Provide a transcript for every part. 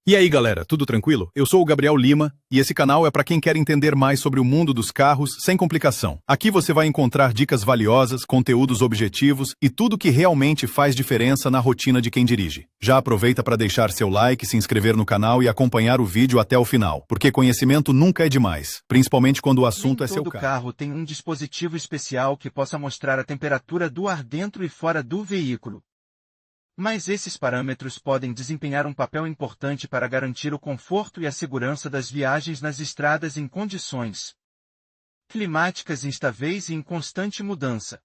E aí, galera, tudo tranquilo? Eu sou o Gabriel Lima e esse canal é para quem quer entender mais sobre o mundo dos carros sem complicação. Aqui você vai encontrar dicas valiosas, conteúdos objetivos e tudo que realmente faz diferença na rotina de quem dirige. Já aproveita para deixar seu like, se inscrever no canal e acompanhar o vídeo até o final, porque conhecimento nunca é demais, principalmente quando o assunto Nem é seu todo carro. carro tem um dispositivo especial que possa mostrar a temperatura do ar dentro e fora do veículo. Mas esses parâmetros podem desempenhar um papel importante para garantir o conforto e a segurança das viagens nas estradas em condições climáticas instáveis e em constante mudança.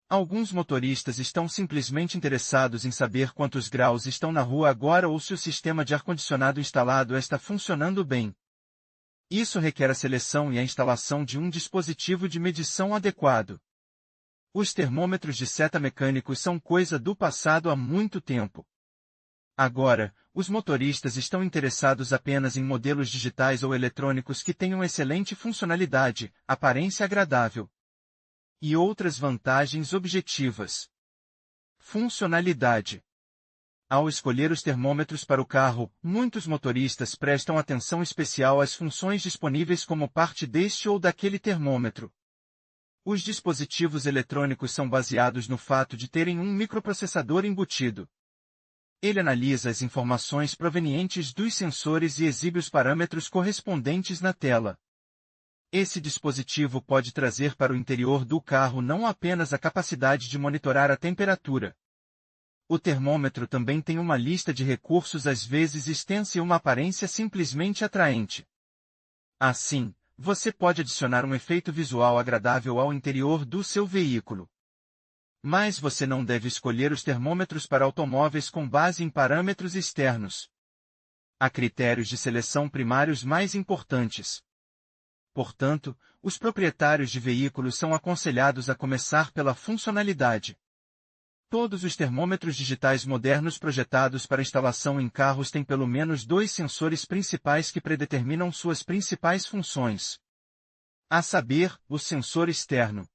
Alguns motoristas estão simplesmente interessados em saber quantos graus estão na rua agora ou se o sistema de ar-condicionado instalado está funcionando bem. Isso requer a seleção e a instalação de um dispositivo de medição adequado. Os termômetros de seta mecânicos são coisa do passado há muito tempo. Agora, os motoristas estão interessados apenas em modelos digitais ou eletrônicos que tenham excelente funcionalidade, aparência agradável e outras vantagens objetivas. Funcionalidade. Ao escolher os termômetros para o carro, muitos motoristas prestam atenção especial às funções disponíveis como parte deste ou daquele termômetro. Os dispositivos eletrônicos são baseados no fato de terem um microprocessador embutido. Ele analisa as informações provenientes dos sensores e exibe os parâmetros correspondentes na tela. Esse dispositivo pode trazer para o interior do carro não apenas a capacidade de monitorar a temperatura. O termômetro também tem uma lista de recursos às vezes extensa e uma aparência simplesmente atraente. Assim, você pode adicionar um efeito visual agradável ao interior do seu veículo. Mas você não deve escolher os termômetros para automóveis com base em parâmetros externos. Há critérios de seleção primários mais importantes. Portanto, os proprietários de veículos são aconselhados a começar pela funcionalidade. Todos os termômetros digitais modernos projetados para instalação em carros têm pelo menos dois sensores principais que predeterminam suas principais funções. A saber, o sensor externo.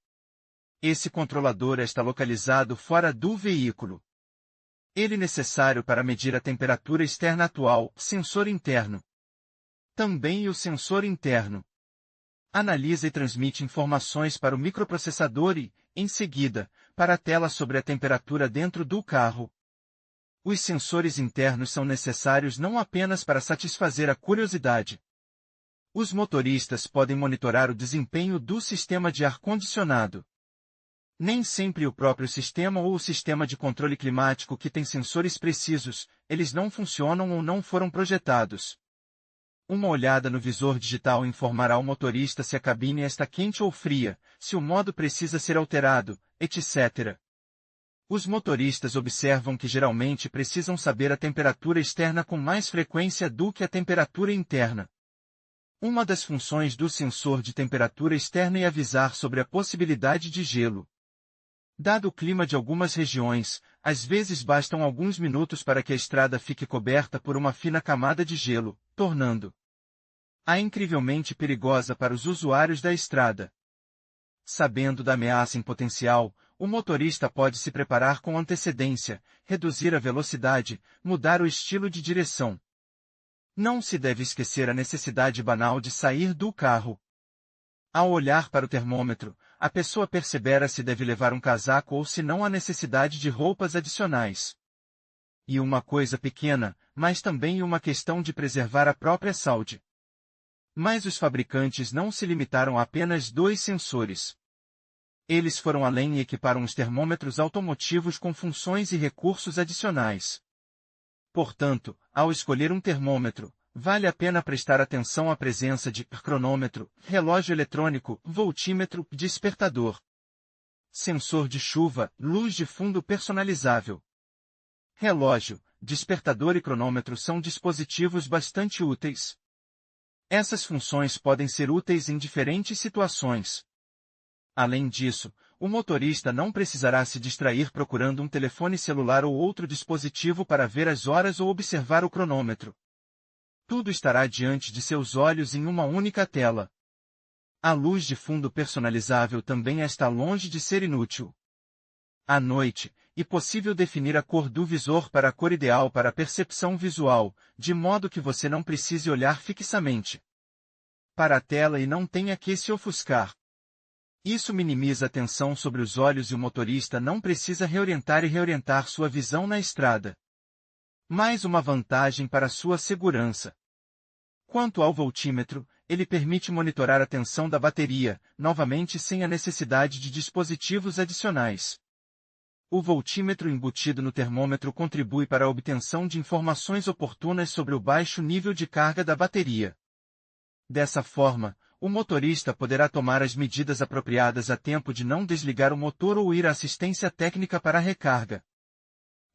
Esse controlador está localizado fora do veículo. Ele é necessário para medir a temperatura externa atual, sensor interno. Também o sensor interno. Analisa e transmite informações para o microprocessador e, em seguida, para a tela sobre a temperatura dentro do carro. Os sensores internos são necessários não apenas para satisfazer a curiosidade. Os motoristas podem monitorar o desempenho do sistema de ar-condicionado. Nem sempre o próprio sistema ou o sistema de controle climático que tem sensores precisos, eles não funcionam ou não foram projetados. Uma olhada no visor digital informará ao motorista se a cabine está quente ou fria, se o modo precisa ser alterado, etc. Os motoristas observam que geralmente precisam saber a temperatura externa com mais frequência do que a temperatura interna. Uma das funções do sensor de temperatura externa é avisar sobre a possibilidade de gelo. Dado o clima de algumas regiões, às vezes bastam alguns minutos para que a estrada fique coberta por uma fina camada de gelo, tornando-a incrivelmente perigosa para os usuários da estrada. Sabendo da ameaça em potencial, o motorista pode se preparar com antecedência, reduzir a velocidade, mudar o estilo de direção. Não se deve esquecer a necessidade banal de sair do carro. Ao olhar para o termômetro, a pessoa perceberá se deve levar um casaco ou se não há necessidade de roupas adicionais. E uma coisa pequena, mas também uma questão de preservar a própria saúde. Mas os fabricantes não se limitaram a apenas dois sensores. Eles foram além e equiparam os termômetros automotivos com funções e recursos adicionais. Portanto, ao escolher um termômetro, vale a pena prestar atenção à presença de cronômetro, relógio eletrônico, voltímetro, despertador, sensor de chuva, luz de fundo personalizável. Relógio, despertador e cronômetro são dispositivos bastante úteis. Essas funções podem ser úteis em diferentes situações. Além disso, o motorista não precisará se distrair procurando um telefone celular ou outro dispositivo para ver as horas ou observar o cronômetro. Tudo estará diante de seus olhos em uma única tela. A luz de fundo personalizável também está longe de ser inútil. À noite, e possível definir a cor do visor para a cor ideal para a percepção visual, de modo que você não precise olhar fixamente para a tela e não tenha que se ofuscar. Isso minimiza a tensão sobre os olhos e o motorista não precisa reorientar sua visão na estrada. Mais uma vantagem para sua segurança. Quanto ao voltímetro, ele permite monitorar a tensão da bateria, novamente sem a necessidade de dispositivos adicionais. O voltímetro embutido no termômetro contribui para a obtenção de informações oportunas sobre o baixo nível de carga da bateria. Dessa forma, o motorista poderá tomar as medidas apropriadas a tempo de não desligar o motor ou ir à assistência técnica para a recarga.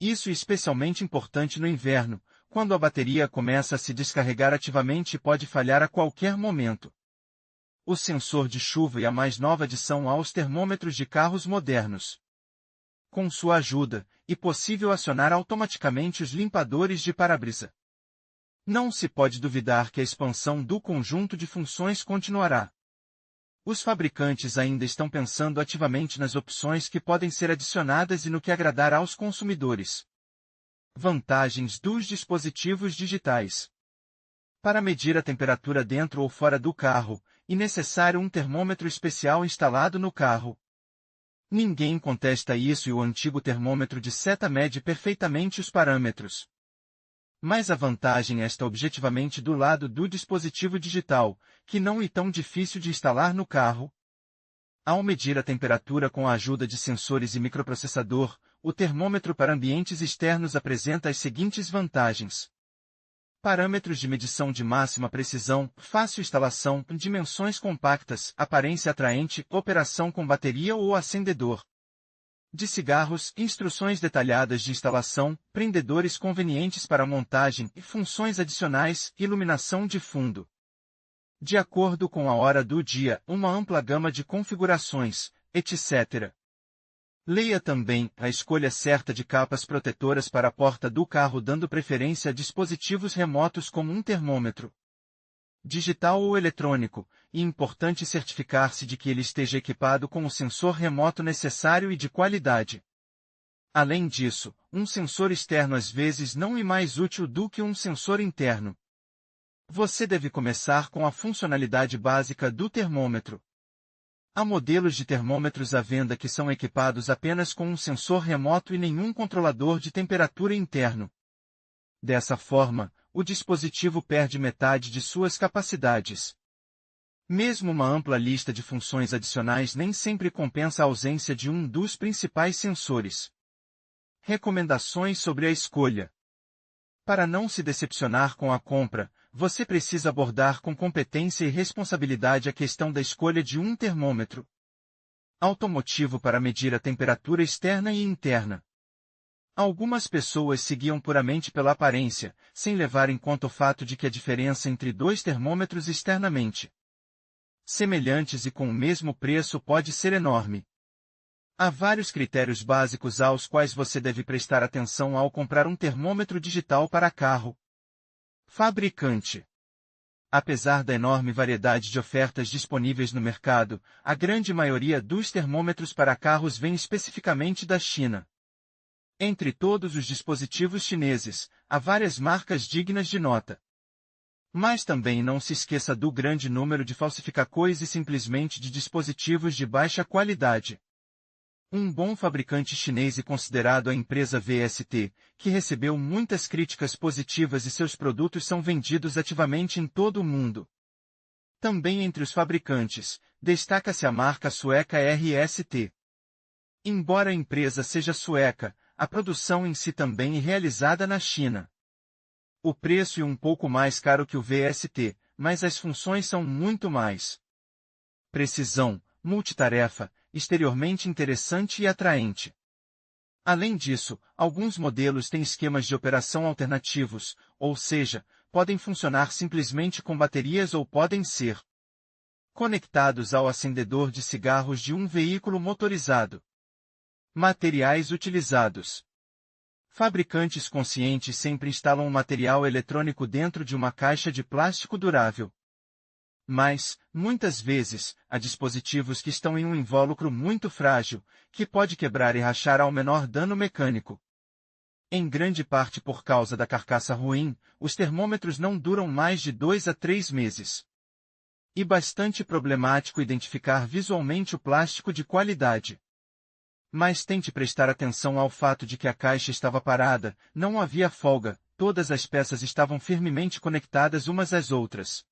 Isso é especialmente importante no inverno, quando a bateria começa a se descarregar ativamente e pode falhar a qualquer momento. O sensor de chuva é a mais nova adição aos termômetros de carros modernos. Com sua ajuda, é possível acionar automaticamente os limpadores de para-brisa. Não se pode duvidar que a expansão do conjunto de funções continuará. Os fabricantes ainda estão pensando ativamente nas opções que podem ser adicionadas e no que agradar aos consumidores. Vantagens dos dispositivos digitais. Para medir a temperatura dentro ou fora do carro, é necessário um termômetro especial instalado no carro. Ninguém contesta isso e o antigo termômetro de seta mede perfeitamente os parâmetros. Mas a vantagem está objetivamente do lado do dispositivo digital, que não é tão difícil de instalar no carro. Ao medir a temperatura com a ajuda de sensores e microprocessador, o termômetro para ambientes externos apresenta as seguintes vantagens. Parâmetros de medição de máxima precisão, fácil instalação, dimensões compactas, aparência atraente, operação com bateria ou acendedor de cigarros, instruções detalhadas de instalação, prendedores convenientes para montagem e funções adicionais, iluminação de fundo. De acordo com a hora do dia, uma ampla gama de configurações, etc. Leia também a escolha certa de capas protetoras para a porta do carro, dando preferência a dispositivos remotos como um termômetro digital ou eletrônico, e é importante certificar-se de que ele esteja equipado com o sensor remoto necessário e de qualidade. Além disso, um sensor externo às vezes não é mais útil do que um sensor interno. Você deve começar com a funcionalidade básica do termômetro. Há modelos de termômetros à venda que são equipados apenas com um sensor remoto e nenhum controlador de temperatura interno. Dessa forma, o dispositivo perde metade de suas capacidades. Mesmo uma ampla lista de funções adicionais nem sempre compensa a ausência de um dos principais sensores. Recomendações sobre a escolha. Para não se decepcionar com a compra, você precisa abordar com competência e responsabilidade a questão da escolha de um termômetro automotivo para medir a temperatura externa e interna. Algumas pessoas se guiam puramente pela aparência, sem levar em conta o fato de que a diferença entre dois termômetros externamente semelhantes e com o mesmo preço pode ser enorme. Há vários critérios básicos aos quais você deve prestar atenção ao comprar um termômetro digital para carro. Fabricante. Apesar da enorme variedade de ofertas disponíveis no mercado, a grande maioria dos termômetros para carros vem especificamente da China. Entre todos os dispositivos chineses, há várias marcas dignas de nota. Mas também não se esqueça do grande número de falsificadores e simplesmente de dispositivos de baixa qualidade. Um bom fabricante chinês é considerado a empresa VST, que recebeu muitas críticas positivas e seus produtos são vendidos ativamente em todo o mundo. Também entre os fabricantes, destaca-se a marca sueca RST. Embora a empresa seja sueca, a produção em si também é realizada na China. O preço é um pouco mais caro que o VST, mas as funções são muito mais precisão, multitarefa, exteriormente interessante e atraente. Além disso, alguns modelos têm esquemas de operação alternativos, ou seja, podem funcionar simplesmente com baterias ou podem ser conectados ao acendedor de cigarros de um veículo motorizado. Materiais utilizados. Fabricantes conscientes sempre instalam um material eletrônico dentro de uma caixa de plástico durável. Mas, muitas vezes, há dispositivos que estão em um invólucro muito frágil, que pode quebrar e rachar ao menor dano mecânico. Em grande parte por causa da carcaça ruim, os termômetros não duram mais de 2 a 3 meses. E bastante problemático identificar visualmente o plástico de qualidade. Mas tente prestar atenção ao fato de que a caixa estava parada, não havia folga, todas as peças estavam firmemente conectadas umas às outras.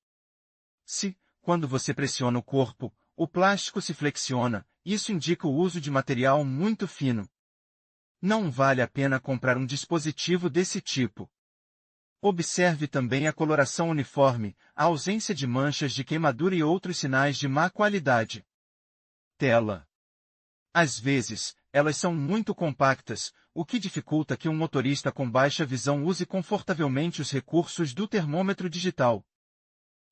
Se, quando você pressiona o corpo, o plástico se flexiona, isso indica o uso de material muito fino. Não vale a pena comprar um dispositivo desse tipo. Observe também a coloração uniforme, a ausência de manchas de queimadura e outros sinais de má qualidade. Tela. Às vezes, elas são muito compactas, o que dificulta que um motorista com baixa visão use confortavelmente os recursos do termômetro digital.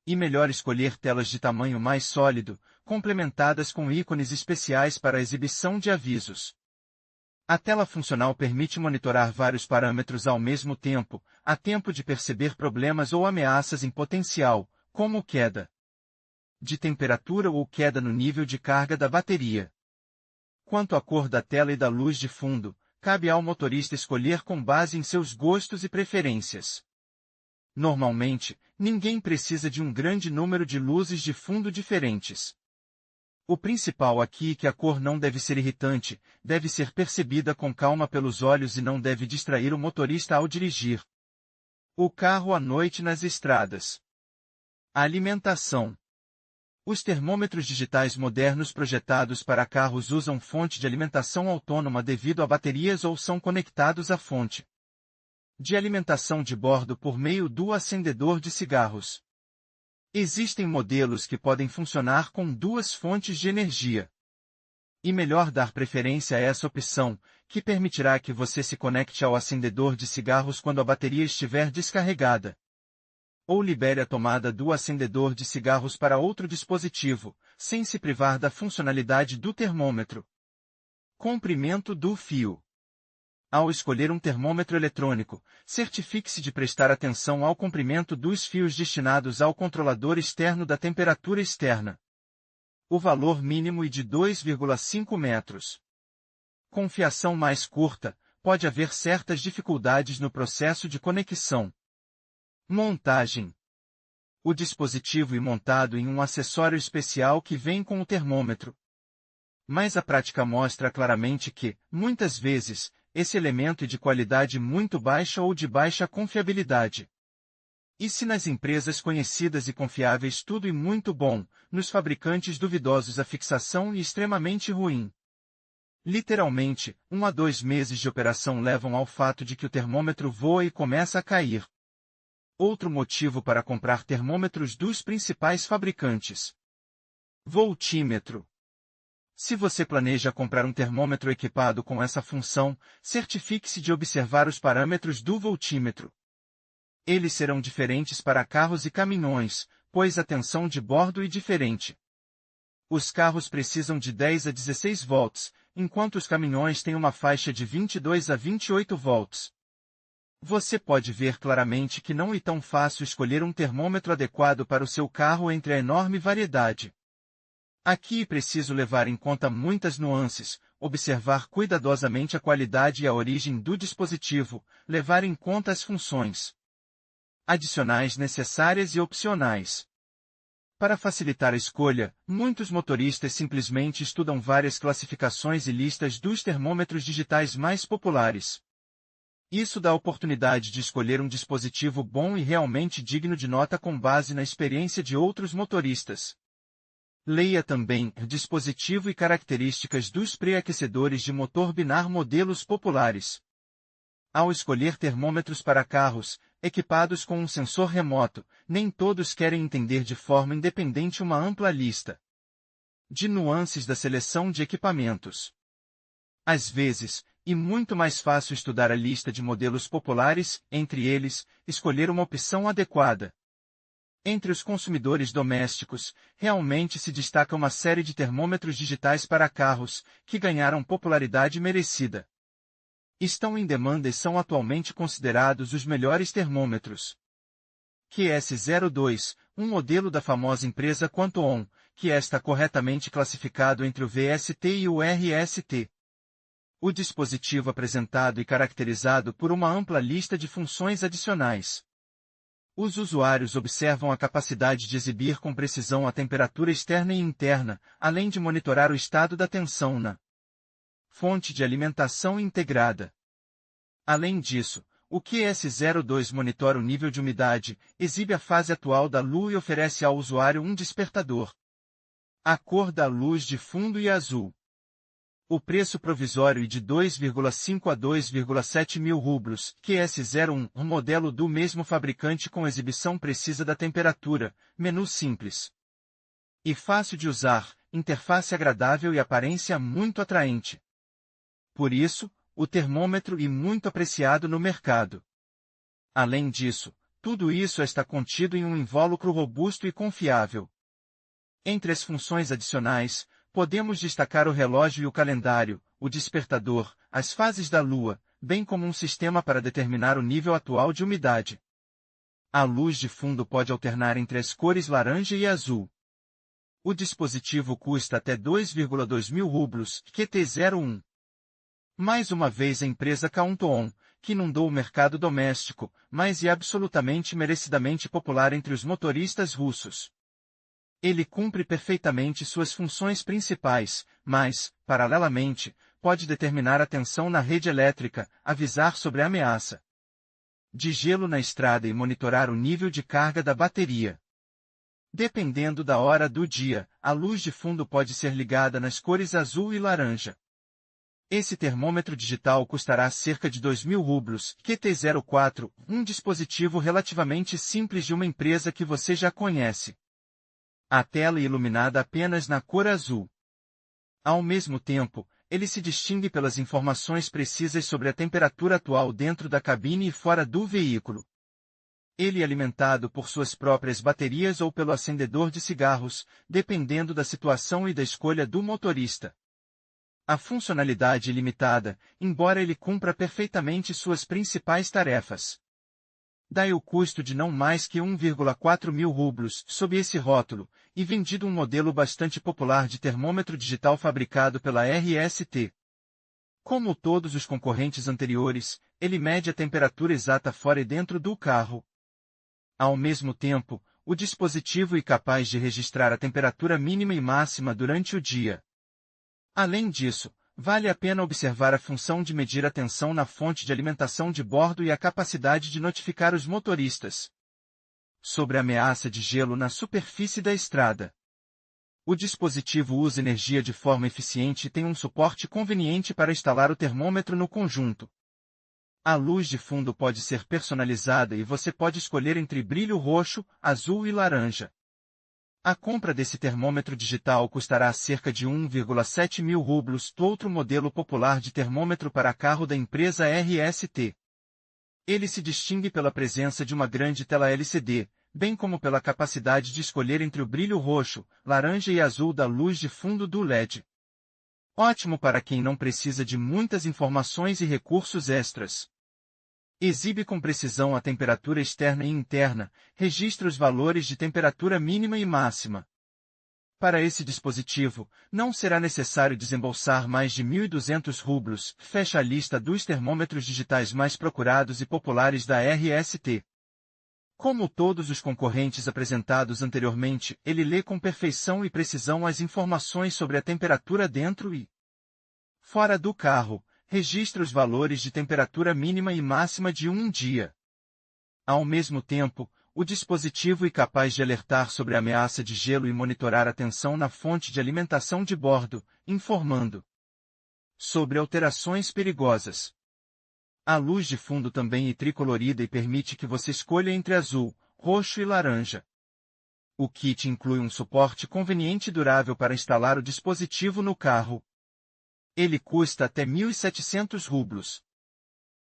E melhor escolher telas de tamanho mais sólido, complementadas com ícones especiais para a exibição de avisos. A tela funcional permite monitorar vários parâmetros ao mesmo tempo, a tempo de perceber problemas ou ameaças em potencial, como queda de temperatura ou queda no nível de carga da bateria. Quanto à cor da tela e da luz de fundo, cabe ao motorista escolher com base em seus gostos e preferências. Normalmente, ninguém precisa de um grande número de luzes de fundo diferentes. O principal aqui é que a cor não deve ser irritante, deve ser percebida com calma pelos olhos e não deve distrair o motorista ao dirigir o carro à noite nas estradas. A alimentação. Os termômetros digitais modernos projetados para carros usam fonte de alimentação autônoma devido a baterias ou são conectados à fonte de alimentação de bordo por meio do acendedor de cigarros. Existem modelos que podem funcionar com duas fontes de energia. E melhor dar preferência a essa opção, que permitirá que você se conecte ao acendedor de cigarros quando a bateria estiver descarregada. Ou libere a tomada do acendedor de cigarros para outro dispositivo, sem se privar da funcionalidade do termômetro. Comprimento do fio. Ao escolher um termômetro eletrônico, certifique-se de prestar atenção ao comprimento dos fios destinados ao controlador externo da temperatura externa. O valor mínimo é de 2,5 metros. Com fiação mais curta, pode haver certas dificuldades no processo de conexão. Montagem. O dispositivo é montado em um acessório especial que vem com o termômetro. Mas a prática mostra claramente que, muitas vezes, esse elemento é de qualidade muito baixa ou de baixa confiabilidade. E se nas empresas conhecidas e confiáveis tudo é muito bom, nos fabricantes duvidosos a fixação é extremamente ruim. Literalmente, 1 a 2 meses de operação levam ao fato de que o termômetro voa e começa a cair. Outro motivo para comprar termômetros dos principais fabricantes. Voltímetro. Se você planeja comprar um termômetro equipado com essa função, certifique-se de observar os parâmetros do voltímetro. Eles serão diferentes para carros e caminhões, pois a tensão de bordo é diferente. Os carros precisam de 10 a 16 volts, enquanto os caminhões têm uma faixa de 22 a 28 volts. Você pode ver claramente que não é tão fácil escolher um termômetro adequado para o seu carro entre a enorme variedade. Aqui é preciso levar em conta muitas nuances, observar cuidadosamente a qualidade e a origem do dispositivo, levar em conta as funções adicionais necessárias e opcionais. Para facilitar a escolha, muitos motoristas simplesmente estudam várias classificações e listas dos termômetros digitais mais populares. Isso dá a oportunidade de escolher um dispositivo bom e realmente digno de nota com base na experiência de outros motoristas. Leia também dispositivo e características dos pré-aquecedores de motor binar modelos populares. Ao escolher termômetros para carros, equipados com um sensor remoto, nem todos querem entender de forma independente uma ampla lista de nuances da seleção de equipamentos. Às vezes, é muito mais fácil estudar a lista de modelos populares, entre eles, escolher uma opção adequada. Entre os consumidores domésticos, realmente se destaca uma série de termômetros digitais para carros, que ganharam popularidade merecida. Estão em demanda e são atualmente considerados os melhores termômetros. QS02, um modelo da famosa empresa Quantum, que está corretamente classificado entre o VST e o RST. O dispositivo apresentado e caracterizado por uma ampla lista de funções adicionais. Os usuários observam a capacidade de exibir com precisão a temperatura externa e interna, além de monitorar o estado da tensão na fonte de alimentação integrada. Além disso, o QS02 monitora o nível de umidade, exibe a fase atual da lua e oferece ao usuário um despertador. A cor da luz de fundo é azul. O preço provisório é de 2,5 a 2,7 mil rublos, QS01, um modelo do mesmo fabricante com exibição precisa da temperatura, menu simples e fácil de usar, interface agradável e aparência muito atraente. Por isso, o termômetro é muito apreciado no mercado. Além disso, tudo isso está contido em um invólucro robusto e confiável. Entre as funções adicionais, podemos destacar o relógio e o calendário, o despertador, as fases da lua, bem como um sistema para determinar o nível atual de umidade. A luz de fundo pode alternar entre as cores laranja e azul. O dispositivo custa até 2,2 mil rublos, QT01. Mais uma vez a empresa Quantum, que inundou o mercado doméstico, mas é absolutamente merecidamente popular entre os motoristas russos. Ele cumpre perfeitamente suas funções principais, mas, paralelamente, pode determinar a tensão na rede elétrica, avisar sobre a ameaça de gelo na estrada e monitorar o nível de carga da bateria. Dependendo da hora do dia, a luz de fundo pode ser ligada nas cores azul e laranja. Esse termômetro digital custará cerca de 2 mil rublos, QT04, um dispositivo relativamente simples de uma empresa que você já conhece. A tela é iluminada apenas na cor azul. Ao mesmo tempo, ele se distingue pelas informações precisas sobre a temperatura atual dentro da cabine e fora do veículo. Ele é alimentado por suas próprias baterias ou pelo acendedor de cigarros, dependendo da situação e da escolha do motorista. A funcionalidade é limitada, embora ele cumpra perfeitamente suas principais tarefas. Daí o custo de não mais que 1,4 mil rublos, sob esse rótulo, e vendido um modelo bastante popular de termômetro digital fabricado pela RST. Como todos os concorrentes anteriores, ele mede a temperatura exata fora e dentro do carro. Ao mesmo tempo, o dispositivo é capaz de registrar a temperatura mínima e máxima durante o dia. Além disso, vale a pena observar a função de medir a tensão na fonte de alimentação de bordo e a capacidade de notificar os motoristas sobre a ameaça de gelo na superfície da estrada. O dispositivo usa energia de forma eficiente e tem um suporte conveniente para instalar o termômetro no conjunto. A luz de fundo pode ser personalizada e você pode escolher entre brilho roxo, azul e laranja. A compra desse termômetro digital custará cerca de 1,7 mil rublos, outro modelo popular de termômetro para carro da empresa RST. Ele se distingue pela presença de uma grande tela LCD, bem como pela capacidade de escolher entre o brilho roxo, laranja e azul da luz de fundo do LED. Ótimo para quem não precisa de muitas informações e recursos extras. Exibe com precisão a temperatura externa e interna, registra os valores de temperatura mínima e máxima. Para esse dispositivo, não será necessário desembolsar mais de 1.200 rublos, fecha a lista dos termômetros digitais mais procurados e populares da RST. Como todos os concorrentes apresentados anteriormente, ele lê com perfeição e precisão as informações sobre a temperatura dentro e fora do carro, registra os valores de temperatura mínima e máxima de um dia. Ao mesmo tempo, o dispositivo é capaz de alertar sobre a ameaça de gelo e monitorar a tensão na fonte de alimentação de bordo, informando sobre alterações perigosas. A luz de fundo também é tricolorida e permite que você escolha entre azul, roxo e laranja. O kit inclui um suporte conveniente e durável para instalar o dispositivo no carro. Ele custa até 1.700 rublos.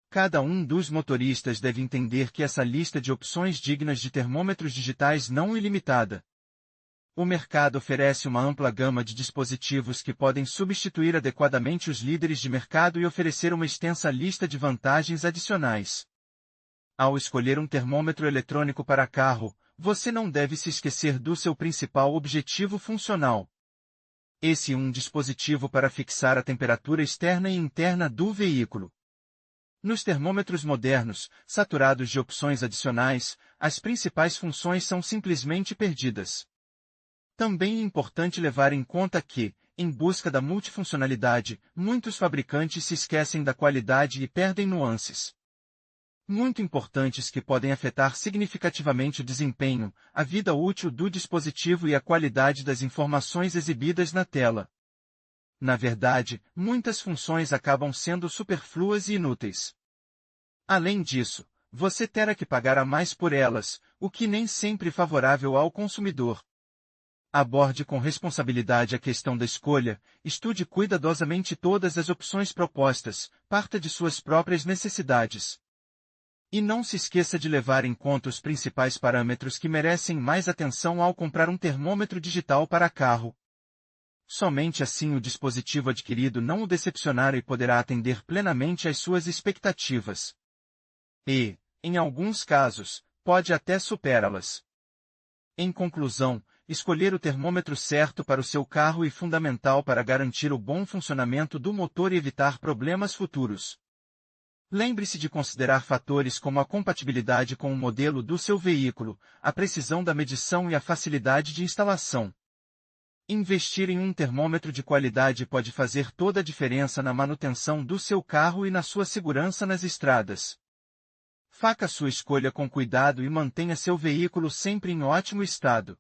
Cada um dos motoristas deve entender que essa lista de opções dignas de termômetros digitais não é ilimitada. O mercado oferece uma ampla gama de dispositivos que podem substituir adequadamente os líderes de mercado e oferecer uma extensa lista de vantagens adicionais. Ao escolher um termômetro eletrônico para carro, você não deve se esquecer do seu principal objetivo funcional. Esse é um dispositivo para fixar a temperatura externa e interna do veículo. Nos termômetros modernos, saturados de opções adicionais, as principais funções são simplesmente perdidas. Também é importante levar em conta que, em busca da multifuncionalidade, muitos fabricantes se esquecem da qualidade e perdem nuances muito importantes que podem afetar significativamente o desempenho, a vida útil do dispositivo e a qualidade das informações exibidas na tela. Na verdade, muitas funções acabam sendo superfluas e inúteis. Além disso, você terá que pagar a mais por elas, o que nem sempre é favorável ao consumidor. Aborde com responsabilidade a questão da escolha, estude cuidadosamente todas as opções propostas, parta de suas próprias necessidades. E não se esqueça de levar em conta os principais parâmetros que merecem mais atenção ao comprar um termômetro digital para carro. Somente assim o dispositivo adquirido não o decepcionará e poderá atender plenamente às suas expectativas. E, em alguns casos, pode até superá-las. Em conclusão, escolher o termômetro certo para o seu carro é fundamental para garantir o bom funcionamento do motor e evitar problemas futuros. Lembre-se de considerar fatores como a compatibilidade com o modelo do seu veículo, a precisão da medição e a facilidade de instalação. Investir em um termômetro de qualidade pode fazer toda a diferença na manutenção do seu carro e na sua segurança nas estradas. Faça sua escolha com cuidado e mantenha seu veículo sempre em ótimo estado.